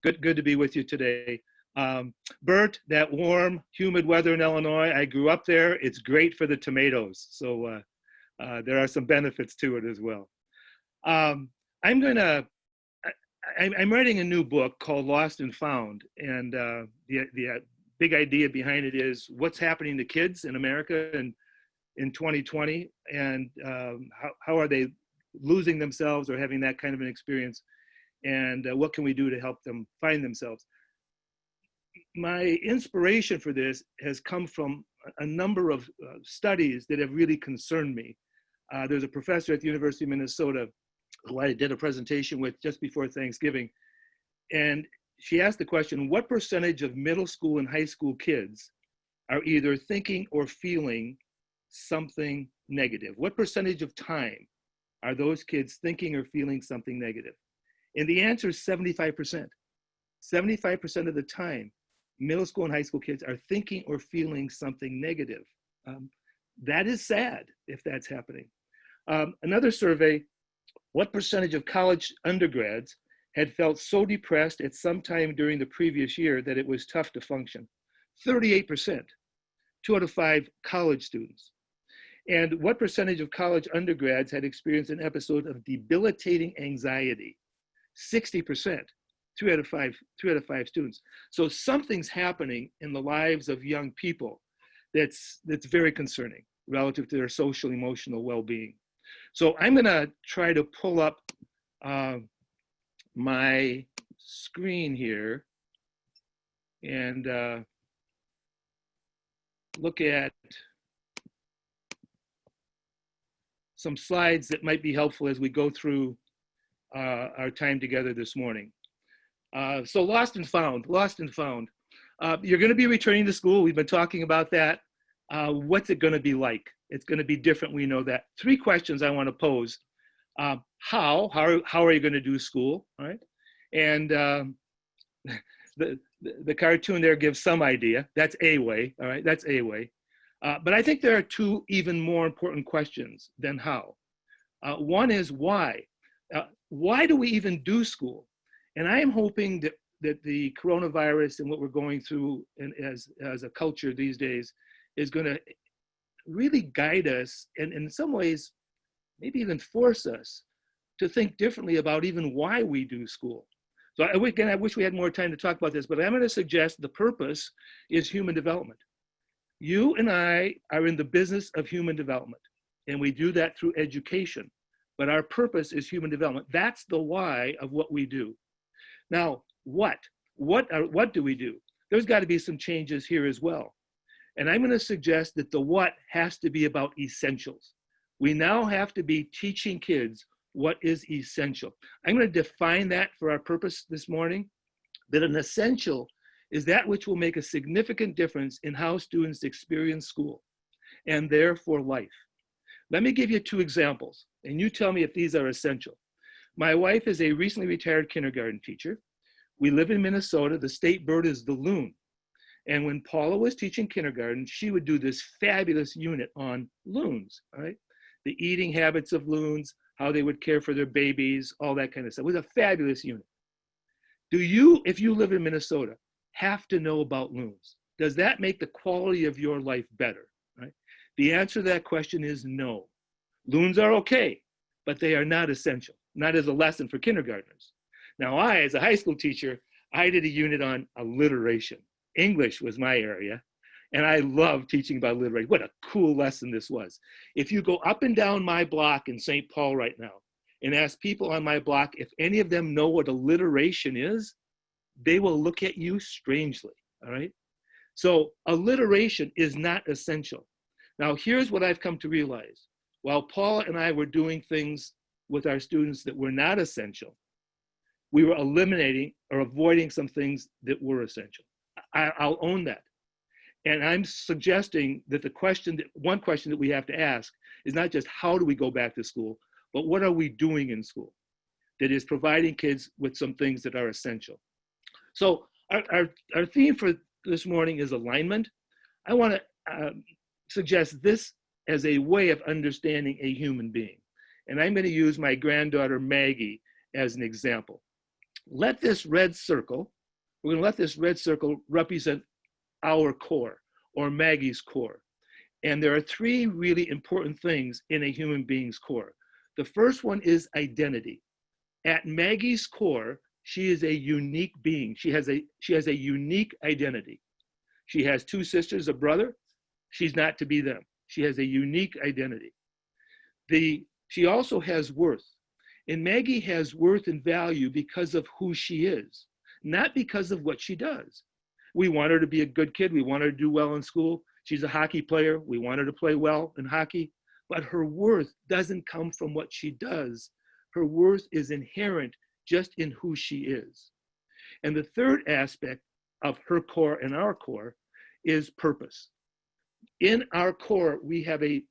Good to be with you today. Bert, that warm, humid weather in Illinois, I grew up there. It's great for the tomatoes. So there are some benefits to it as well. Um, I'm gonna, I'm writing a new book called Lost and Found. And the big idea behind it is what's happening to kids in America in 2020, and how are they losing themselves or having that kind of an experience, and what can we do to help them find themselves. My inspiration for this has come from a number of studies that have really concerned me. There's a professor at the University of Minnesota who I did a presentation with just before Thanksgiving, and she asked the question, what percentage of middle school and high school kids are either thinking or feeling something negative? What percentage of time are those kids thinking or feeling something negative? And the answer is 75%. 75% of the time, middle school and high school kids are thinking or feeling something negative. That is sad if that's happening. Another survey, what percentage of college undergrads had felt so depressed at some time during the previous year that it was tough to function? 38%, 2 out of 5 college students. And what percentage of college undergrads had experienced an episode of debilitating anxiety? 60%, 3 out of 5 students. So something's happening in the lives of young people that's very concerning relative to their social emotional well-being. So I'm gonna try to pull up my screen here and look at some slides that might be helpful as we go through our time together this morning. So lost and found. You're gonna be returning to school. We've been talking about that. What's it gonna be like? It's gonna be different, we know that. 3 questions I wanna pose. How are you gonna do school, all right? And the cartoon there gives some idea. That's a way, all right, that's a way. But I think there are 2 even more important questions than how. One is why. Why do we even do school? And I am hoping that the coronavirus and what we're going through as a culture these days is going to really guide us and in some ways, maybe even force us to think differently about even why we do school. So again, I wish we had more time to talk about this, but I'm going to suggest the purpose is human development. You and I are in the business of human development, and we do that through education. But our purpose is human development. That's the why of what we do. Now, what do we do? There's got to be some changes here as well. And I'm going to suggest that the what has to be about essentials. We now have to be teaching kids what is essential. I'm going to define that for our purpose this morning, that an essential is that which will make a significant difference in how students experience school and therefore life. Let me give you 2 examples, and you tell me if these are essential. My wife is a recently retired kindergarten teacher. We live in Minnesota. The state bird is the loon. And when Paula was teaching kindergarten, she would do this fabulous unit on loons, all right? The eating habits of loons, how they would care for their babies, all that kind of stuff. It was a fabulous unit. Do you, if you live in Minnesota, have to know about loons? Does that make the quality of your life better, right? The answer to that question is no. Loons are okay, but they are not essential, not as a lesson for kindergartners. Now I, as a high school teacher, I did a unit on alliteration. English was my area, and I love teaching about alliteration. What a cool lesson this was. If you go up and down my block in St. Paul right now and ask people on my block if any of them know what alliteration is, they will look at you strangely, all right? So alliteration is not essential. Now here's what I've come to realize. While Paula and I were doing things with our students that were not essential, we were eliminating or avoiding some things that were essential. I'll own that. And I'm suggesting that one question that we have to ask is not just how do we go back to school, but what are we doing in school that is providing kids with some things that are essential. So our theme for this morning is alignment. I want to suggest this as a way of understanding a human being. And I'm going to use my granddaughter Maggie as an example. let this red circle, we're going to let this red circle represent our core or Maggie's core. And there are three really important things in a human being's core. The first one is identity. At Maggie's core, she is a unique being. She has a unique identity. She has two sisters, a brother. She's not to be them. She has a unique identity. She also has worth. And Maggie has worth and value because of who she is, not because of what she does. We want her to be a good kid. We want her to do well in school. She's a hockey player. We want her to play well in hockey. But her worth doesn't come from what she does. Her worth is inherent just in who she is. And the third aspect of her core and our core is purpose. In our core, we have a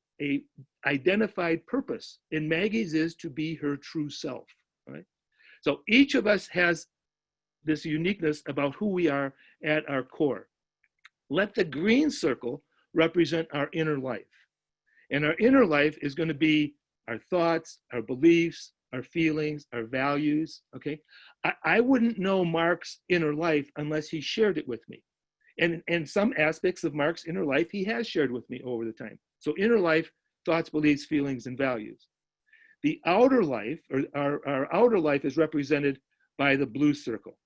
identified purpose, and Maggie's is to be her true self, right? So each of us has this uniqueness about who we are at our core. Let the green circle represent our inner life. And our inner life is going to be our thoughts, our beliefs, our feelings, our values, okay? I wouldn't know Mark's inner life unless he shared it with me. And some aspects of Mark's inner life he has shared with me over the time. So inner life, thoughts, beliefs, feelings, and values. The outer life, or our outer life, is represented by the blue circle.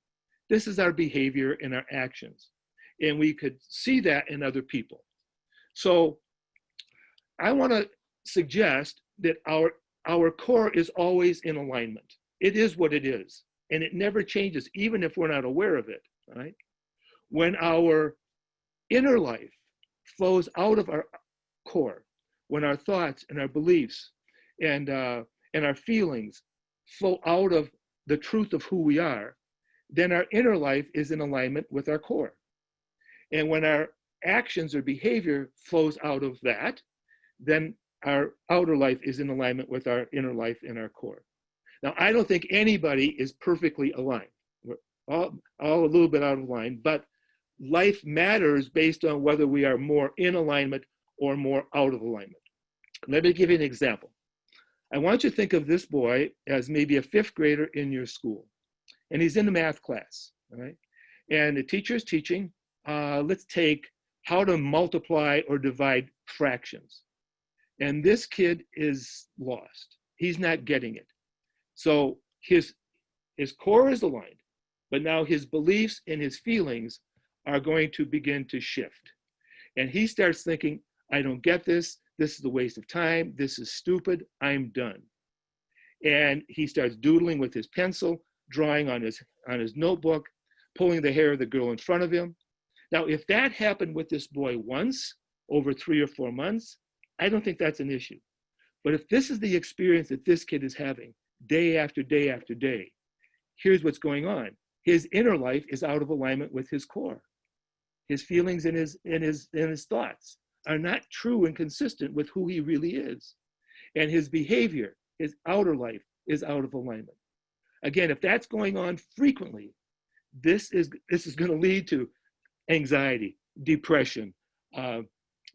This is our behavior and our actions. And we could see that in other people. So I want to suggest that our core is always in alignment. It is what it is, and it never changes, even if we're not aware of it, right? When our inner life flows out of our core, when our thoughts and our beliefs and our feelings flow out of the truth of who we are, then our inner life is in alignment with our core. And when our actions or behavior flows out of that, then our outer life is in alignment with our inner life and our core. Now, I don't think anybody is perfectly aligned. We're all a little bit out of line, but life matters based on whether we are more in alignment or more out of alignment. Let me give you an example. I want you to think of this boy as maybe a fifth grader in your school, and he's in a math class, all right? And the teacher is teaching, let's take how to multiply or divide fractions. And this kid is lost. He's not getting it. So his core is aligned, but now his beliefs and his feelings are going to begin to shift. And he starts thinking, I don't get this. This is a waste of time. This is stupid. I'm done. And he starts doodling with his pencil, drawing on his notebook, pulling the hair of the girl in front of him. Now, if that happened with this boy once over 3 or 4 months, I don't think that's an issue. But if this is the experience that this kid is having day after day after day, here's what's going on. His inner life is out of alignment with his core. His feelings and his thoughts are not true and consistent with who he really is. And his behavior, his outer life, is out of alignment. Again, if that's going on frequently, this is going to lead to anxiety, depression,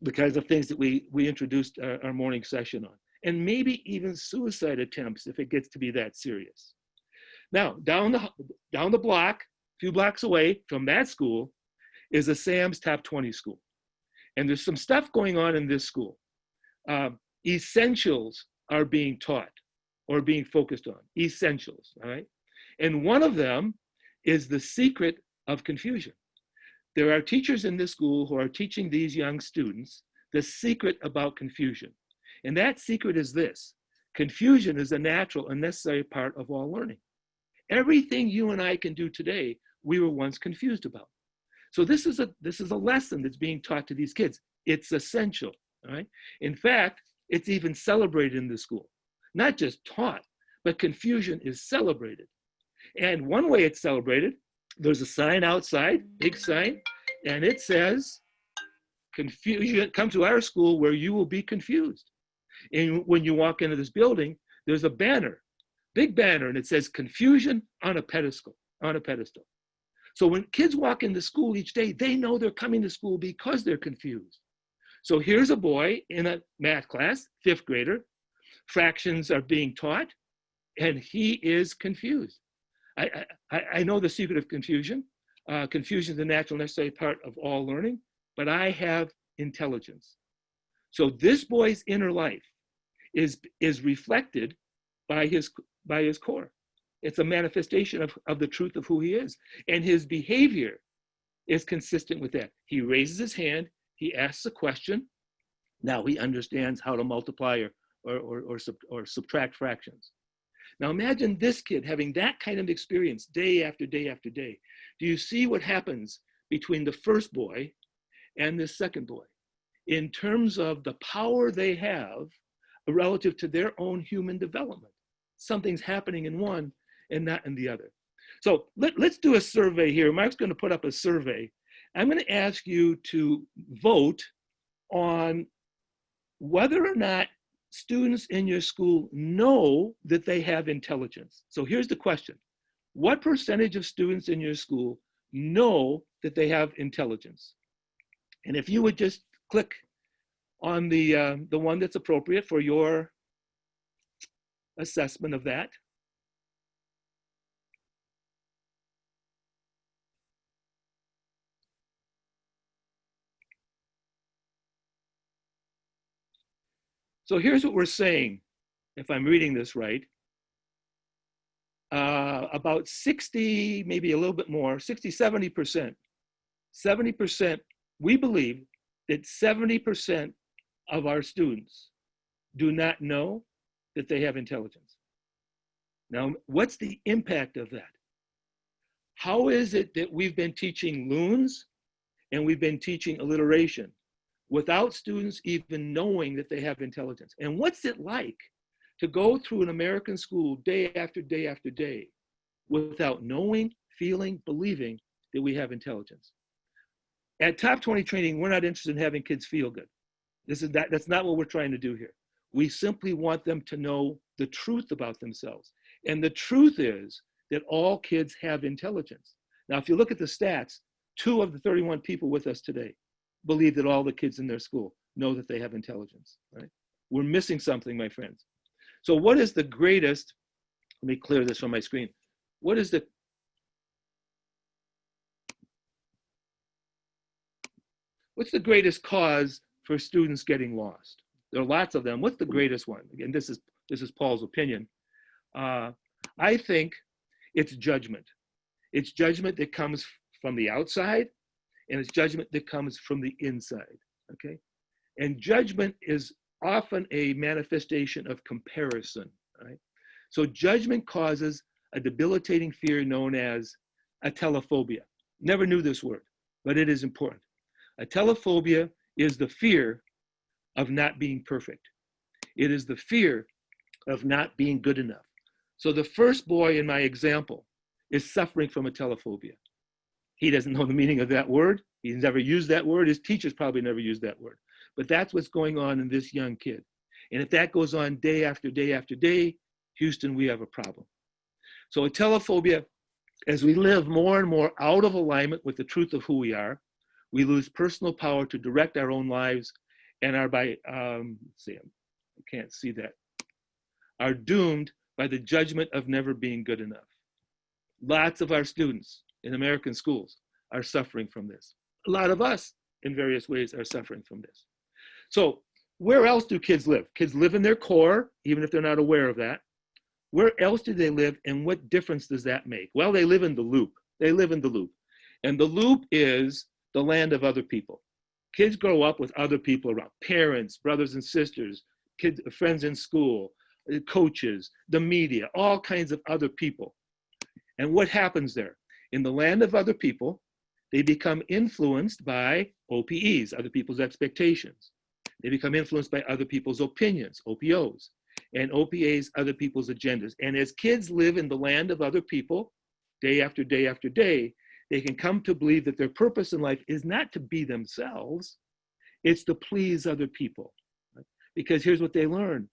the kinds of things that we introduced our morning session on, and maybe even suicide attempts if it gets to be that serious. Now, down the block, a few blocks away from that school, is a Sam's Top 20 school. And there's some stuff going on in this school. Essentials are being taught or being focused on, essentials, all right? And one of them is the secret of confusion. There are teachers in this school who are teaching these young students the secret about confusion. And that secret is this: confusion is a natural and necessary part of all learning. Everything you and I can do today, we were once confused about. So this is a lesson that's being taught to these kids. It's essential, all right? In fact, it's even celebrated in the school. Not just taught, but confusion is celebrated. And one way it's celebrated, there's a sign outside, big sign, and it says, confusion, come to our school where you will be confused. And when you walk into this building, there's a banner, big banner, and it says confusion on a pedestal. So when kids walk into school each day, they know they're coming to school because they're confused. So here's a boy in a math class, fifth grader, fractions are being taught, and he is confused. I know the secret of confusion. Confusion is a natural, necessary part of all learning, but I have intelligence. So this boy's inner life is reflected by his core. It's a manifestation of the truth of who he is. And his behavior is consistent with that. He raises his hand, he asks a question. Now he understands how to multiply or subtract fractions. Now imagine this kid having that kind of experience day after day after day. Do you see what happens between the first boy and the second boy in terms of the power they have relative to their own human development? Something's happening in one and not in the other. So let's do a survey here. Mark's going to put up a survey. I'm going to ask you to vote on whether or not students in your school know that they have intelligence. So here's the question. What percentage of students in your school know that they have intelligence? And if you would just click on the one that's appropriate for your assessment of that. So here's what we're saying, if I'm reading this right. About 60, maybe a little bit more, 60, 70%, 70%, we believe that 70% of our students do not know that they have intelligence. Now, what's the impact of that? How is it that we've been teaching loons and we've been teaching alliteration without students even knowing that they have intelligence? And what's it like to go through an American school day after day after day without knowing, feeling, believing that we have intelligence? At Top 20 Training, we're not interested in having kids feel good. That's not what we're trying to do here. We simply want them to know the truth about themselves. And the truth is that all kids have intelligence. Now, if you look at the stats, 2 of the 31 people with us today believe that all the kids in their school know that they have intelligence, right? We're missing something, my friends. So what is the greatest, let me clear this from my screen. What's the greatest cause for students getting lost? There are lots of them. What's the greatest one? Again, this is Paul's opinion. I think it's judgment. It's judgment that comes from the outside, and it's judgment that comes from the inside, okay? And judgment is often a manifestation of comparison, right? So judgment causes a debilitating fear known as atelophobia. Never knew this word, but it is important. Atelophobia is the fear of not being perfect. It is the fear of not being good enough. So the first boy in my example is suffering from atelophobia. He doesn't know the meaning of that word. He's never used that word. His teachers probably never used that word. But that's what's going on in this young kid. And if that goes on day after day after day, Houston, we have a problem. So atelophobia, as we live more and more out of alignment with the truth of who we are, we lose personal power to direct our own lives and are are doomed by the judgment of never being good enough. Lots of our students in American schools are suffering from this. A lot of us in various ways are suffering from this. So where else do kids live? Kids live in their core, even if they're not aware of that. Where else do they live, and what difference does that make? Well, they live in the loop. They live in the loop. And the loop is the land of other people. Kids grow up with other people around, parents, brothers and sisters, kids, friends in school, coaches, the media, all kinds of other people. And what happens there? In the land of other people, they become influenced by OPEs, other people's expectations. They become influenced by other people's opinions, OPOs, and OPAs, other people's agendas. And as kids live in the land of other people, day after day after day, they can come to believe that their purpose in life is not to be themselves, it's to please other people. Right? Because here's what they learn.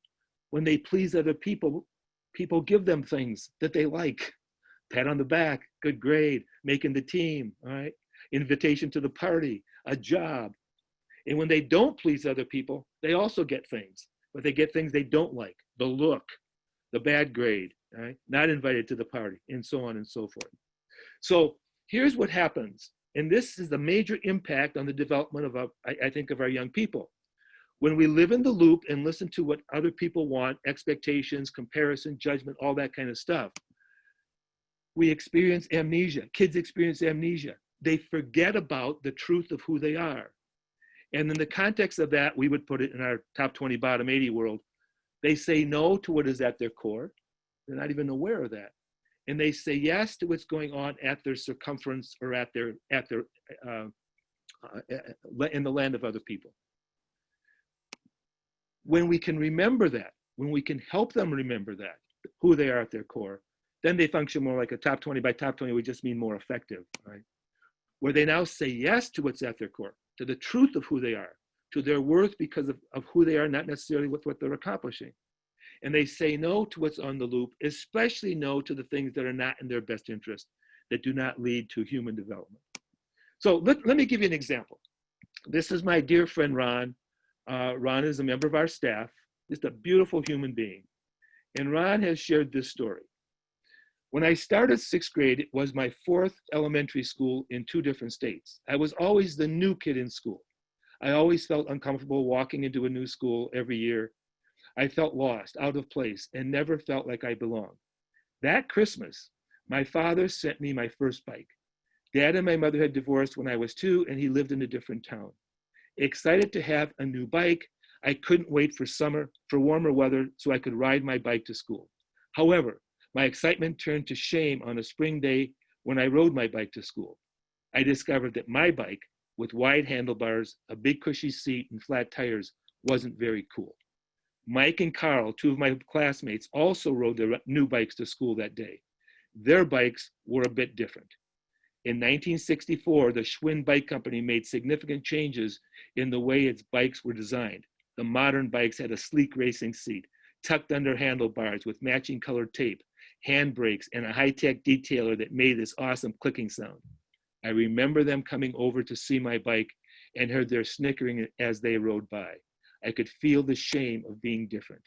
When they please other people, people give them things that they like. Pat on the back, good grade, making the team, all right? Invitation to the party, a job. And when they don't please other people, they also get things, but they get things they don't like, the look, the bad grade, all right? Not invited to the party, and so on and so forth. So here's what happens, and this is the major impact on the development of, I think, of our young people. When we live in the loop and listen to what other people want, expectations, comparison, judgment, all that kind of stuff, we experience amnesia. Kids experience amnesia. They forget about the truth of who they are. And in the context of that, we would put it in our top 20, bottom 80 world. They say no to what is at their core. They're not even aware of that. And they say yes to what's going on at their circumference or in the land of other people. When we can remember that, when we can help them remember that, who they are at their core, then they function more like a top 20. By top 20, we just mean more effective, right? Where they now say yes to what's at their core, to the truth of who they are, to their worth because of who they are, not necessarily with what they're accomplishing. And they say no to what's on the loop, especially no to the things that are not in their best interest, that do not lead to human development. So let me give you an example. This is my dear friend, Ron. Ron is a member of our staff, just a beautiful human being. And Ron has shared this story. When I started sixth grade, it was my fourth elementary school in 2 different states. I was always the new kid in school. I always felt uncomfortable walking into a new school every year. I felt lost, out of place, and never felt like I belonged. That Christmas, my father sent me my first bike. Dad and my mother had divorced when I was 2, and he lived in a different town. Excited to have a new bike, I couldn't wait for summer, for warmer weather, so I could ride my bike to school. However, my excitement turned to shame on a spring day when I rode my bike to school. I discovered that my bike, with wide handlebars, a big cushy seat, and flat tires, wasn't very cool. Mike and Carl, 2 of my classmates, also rode their new bikes to school that day. Their bikes were a bit different. In 1964, the Schwinn Bike Company made significant changes in the way its bikes were designed. The modern bikes had a sleek racing seat, tucked under handlebars with matching colored tape, hand brakes, and a high-tech detailer that made this awesome clicking sound. I remember them coming over to see my bike and heard their snickering as they rode by. I could feel the shame of being different.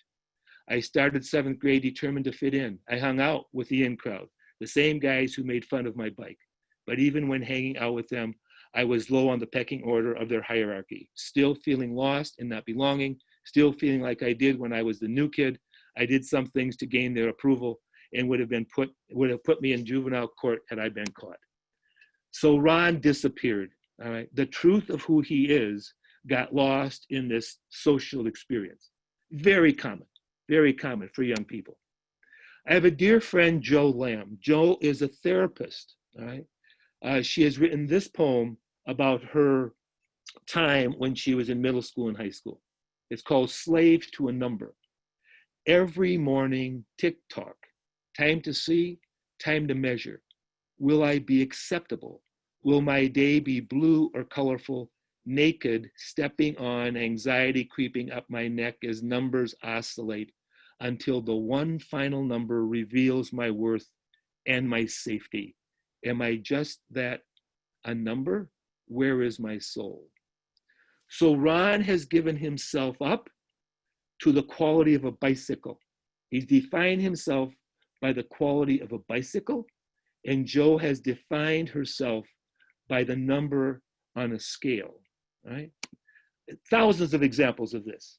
I started 7th grade determined to fit in. I hung out with the in crowd, the same guys who made fun of my bike. But even when hanging out with them, I was low on the pecking order of their hierarchy, still feeling lost and not belonging, still feeling like I did when I was the new kid. I did some things to gain their approval and would have put me in juvenile court had I been caught. So Ron disappeared. All right, the truth of who he is got lost in this social experience. Very common for young people. I have a dear friend, Jo Lamb. Jo is a therapist. All right. She has written this poem about her time when she was in middle school and high school. It's called Slave to a Number. Every morning, tick-tock, time to see, time to measure. Will I be acceptable? Will my day be blue or colorful? Naked, stepping on, anxiety creeping up my neck as numbers oscillate until the one final number reveals my worth and my safety. Am I just that, a number? Where is my soul? So Ron has given himself up to the quality of a bicycle. He's defined himself by the quality of a bicycle, and Jo has defined herself by the number on a scale, right? Thousands of examples of this.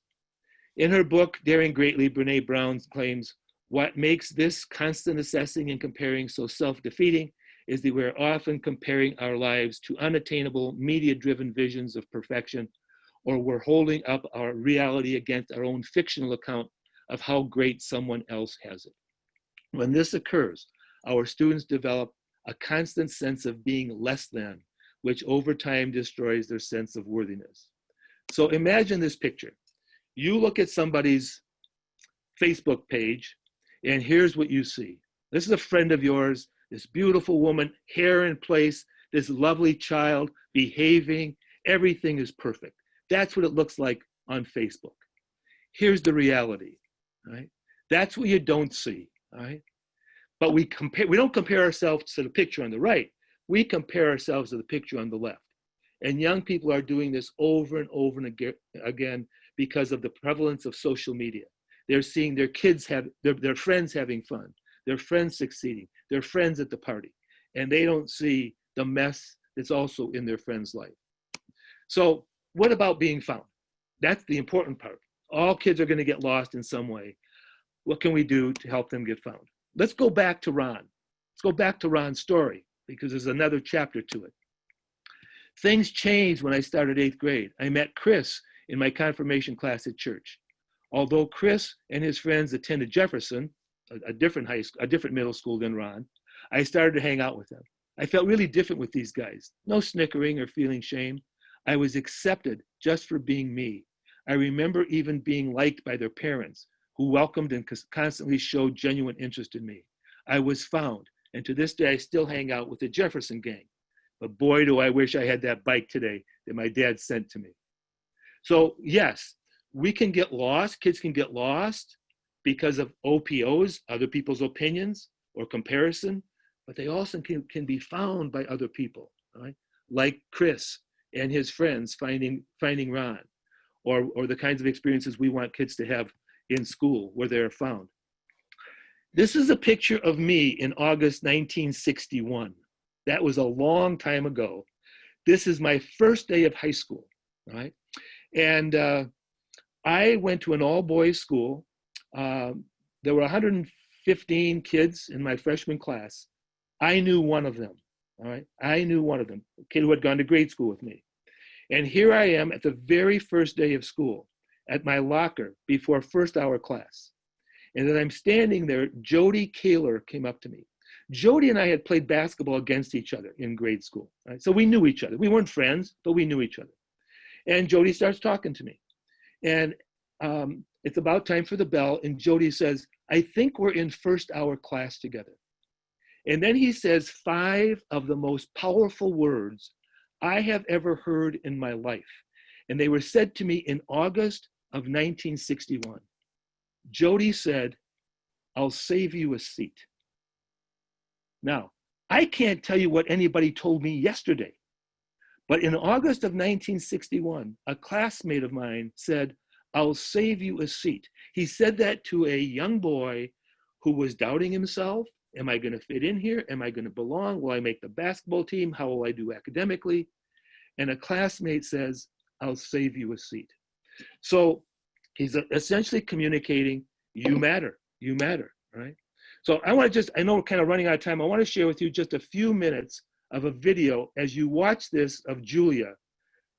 In her book, Daring Greatly, Brene Brown claims, what makes this constant assessing and comparing so self-defeating is that we're often comparing our lives to unattainable, media-driven visions of perfection, or we're holding up our reality against our own fictional account of how great someone else has it. When this occurs, our students develop a constant sense of being less than, which over time destroys their sense of worthiness. So imagine this picture. You look at somebody's Facebook page, and here's what you see. This is a friend of yours, this beautiful woman, hair in place, this lovely child, behaving, everything is perfect. That's what it looks like on Facebook. Here's the reality, right? That's what you don't see, right? But we don't compare ourselves to the picture on the right. We compare ourselves to the picture on the left. And young people are doing this over and over and again because of the prevalence of social media. They're seeing their kids their friends having fun. their friends succeeding, their friends at the party, and they don't see the mess that's also in their friend's life. So what about being found? That's the important part. All kids are going to get lost in some way. What can we do to help them get found? Let's go back to Ron. Let's go back to Ron's story because there's another chapter to it. Things changed when I started 8th grade. I met Chris in my confirmation class at church. Although Chris and his friends attended Jefferson, a different high school, a different middle school than Ron, I started to hang out with them. I felt really different with these guys. No snickering or feeling shame. I was accepted just for being me. I remember even being liked by their parents, who welcomed and constantly showed genuine interest in me. I was found, and to this day, I still hang out with the Jefferson gang. But boy, do I wish I had that bike today that my dad sent to me. So yes, we can get lost, kids can get lost because of OPOs, other people's opinions or comparison, but they also can be found by other people, right? Like Chris and his friends finding Ron, or the kinds of experiences we want kids to have in school where they're found. This is a picture of me in August 1961. That was a long time ago. This is my first day of high school, right? And I went to an all-boys school. There were 115 kids in my freshman class. I knew one of them, all right? I knew one of them, a kid who had gone to grade school with me. And here I am at the very first day of school at my locker before first hour class. And as I'm standing there, Jody Kaler came up to me. Jody and I had played basketball against each other in grade school, right? So we knew each other. We weren't friends, but we knew each other. And Jody starts talking to me. And it's about time for the bell. And Jody says, I think we're in first hour class together. And then he says 5 of the most powerful words I have ever heard in my life. And they were said to me in August of 1961. Jody said, I'll save you a seat. Now, I can't tell you what anybody told me yesterday, but in August of 1961, a classmate of mine said, I'll save you a seat. He said that to a young boy who was doubting himself. Am I going to fit in here? Am I going to belong? Will I make the basketball team? How will I do academically? And a classmate says, I'll save you a seat. So he's essentially communicating, you matter, right? So I know we're kind of running out of time. I want to share with you just a few minutes of a video as you watch this of Julia.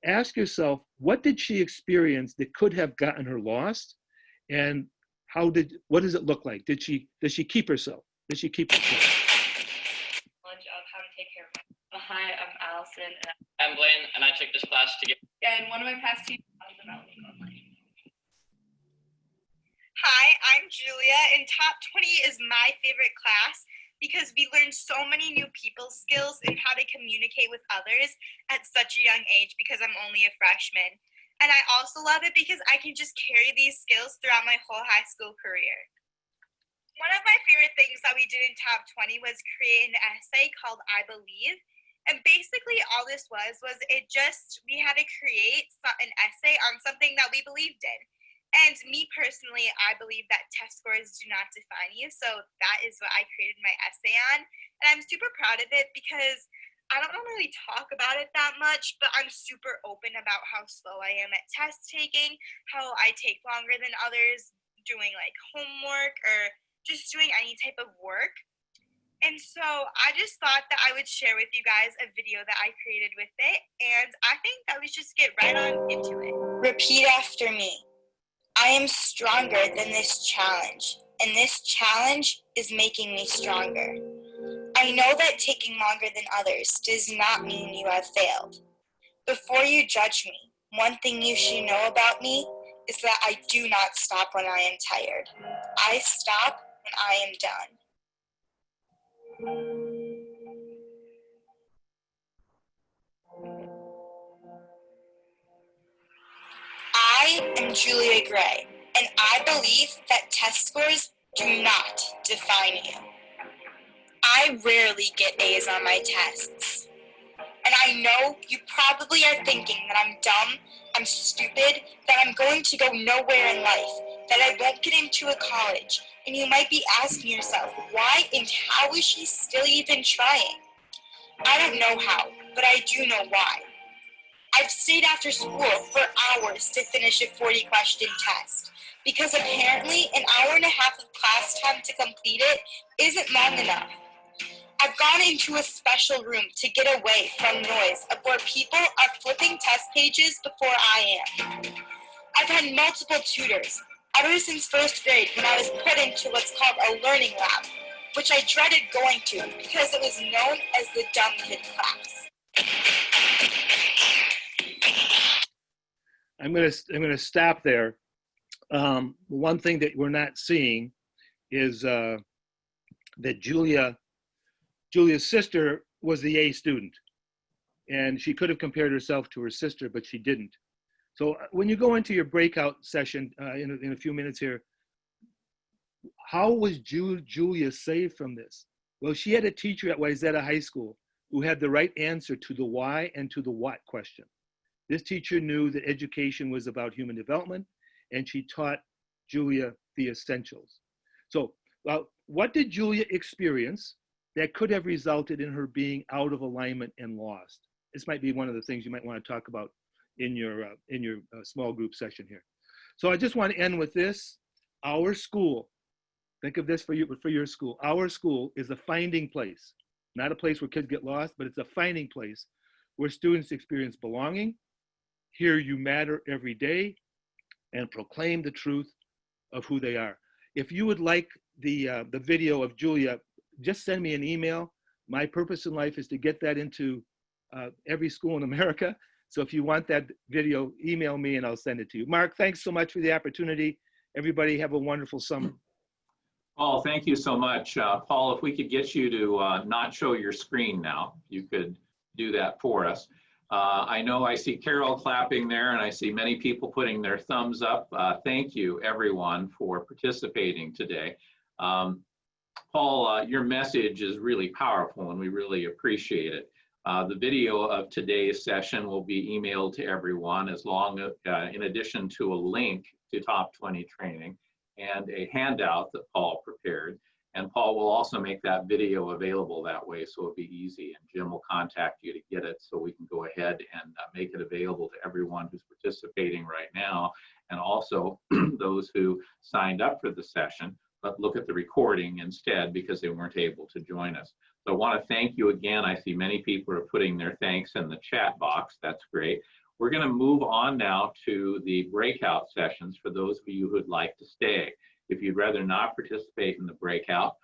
Ask yourself, what did she experience that could have gotten her lost? And what does it look like? Does she keep herself? Knowledge of how to take care of myself. Hi, I'm Allison. I'm Blaine, and I took this class to get. And one of my past teachers was about me online. Hi, I'm Julia, and Top 20 is my favorite class because we learn so many new people skills and how to communicate with others at such a young age because I'm only a freshman. And I also love it because I can just carry these skills throughout my whole high school career. One of my favorite things that we did in Top 20 was create an essay called I Believe. And basically all this was we had to create an essay on something that we believed in. And me personally, I believe that test scores do not define you. So that is what I created my essay on. And I'm super proud of it because I don't really talk about it that much, but I'm super open about how slow I am at test taking, how I take longer than others doing like homework or just doing any type of work. And so I just thought that I would share with you guys a video that I created with it. And I think that we just get right on into it. Repeat after me. I am stronger than this challenge, and this challenge is making me stronger. I know that taking longer than others does not mean you have failed. Before you judge me, one thing you should know about me is that I do not stop when I am tired. I stop when I am done. I am Julia Gray, and I believe that test scores do not define you. I rarely get A's on my tests. And I know you probably are thinking that I'm dumb, I'm stupid, that I'm going to go nowhere in life that I won't get into a college, and you might be asking yourself, why and how is she still even trying? I don't know how, but I do know why. I've stayed after school for hours to finish a 40-question test, because apparently an hour and a half of class time to complete it isn't long enough. I've gone into a special room to get away from noise of where people are flipping test pages before I am. I've had multiple tutors, ever since first grade when I was put into what's called a learning lab, which I dreaded going to because it was known as the dumb kid class. I'm gonna stop there. One thing that we're not seeing is that Julia's sister was the A student, and she could have compared herself to her sister, but she didn't. So when you go into your breakout session in a few minutes here, how was Julia saved from this? Well, she had a teacher at Wayzata High School who had the right answer to the why and to the what question. This teacher knew that education was about human development, and she taught Julia the essentials. So what did Julia experience that could have resulted in her being out of alignment and lost? This might be one of the things you might want to talk about in your small group session here. So I just want to end with this. Our school, think of this for your school. Our school is a finding place, not a place where kids get lost, but it's a finding place where students experience belonging, hear you matter every day, and proclaim the truth of who they are. If you would like the video of Julia, just send me an email. My purpose in life is to get that into every school in America. So if you want that video, email me and I'll send it to you. Mark, thanks so much for the opportunity. Everybody have a wonderful summer. Paul, thank you so much. Paul, if we could get you to not show your screen now, you could do that for us. I know I see Carol clapping there, and I see many people putting their thumbs up. Thank you, everyone, for participating today. Paul, your message is really powerful, and we really appreciate it. The video of today's session will be emailed to everyone, in addition to a link to Top 20 training and a handout that Paul prepared. And Paul will also make that video available that way, so it'll be easy. And Jim will contact you to get it so we can go ahead and make it available to everyone who's participating right now, and also those who signed up for the session, but look at the recording instead because they weren't able to join us. So I want to thank you again. I see many people are putting their thanks in the chat box. That's great. We're going to move on now to the breakout sessions for those of you who'd like to stay. If you'd rather not participate in the breakout,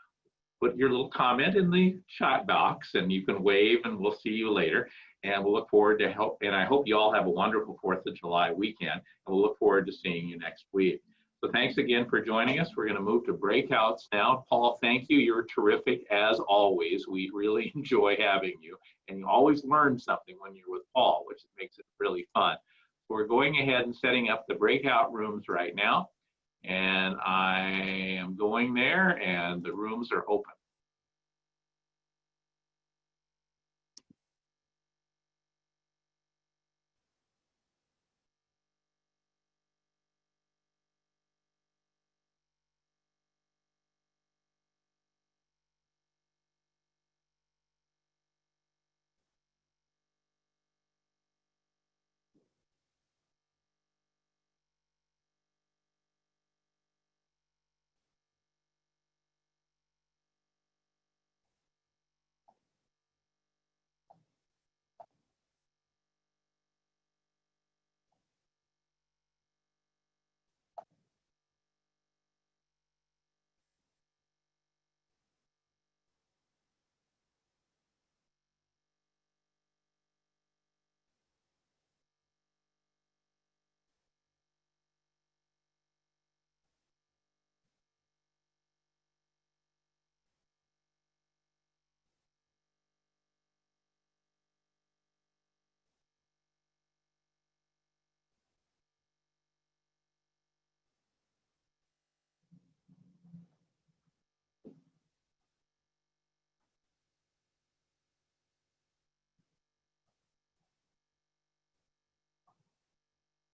put your little comment in the chat box and you can wave and we'll see you later. And we'll look forward to help. And I hope you all have a wonderful 4th of July weekend. And we'll look forward to seeing you next week. So thanks again for joining us. We're going to move to breakouts now. Paul, thank you. You're terrific as always. We really enjoy having you. And you always learn something when you're with Paul, which makes it really fun. So we're going ahead and setting up the breakout rooms right now. And I am going there and the rooms are open.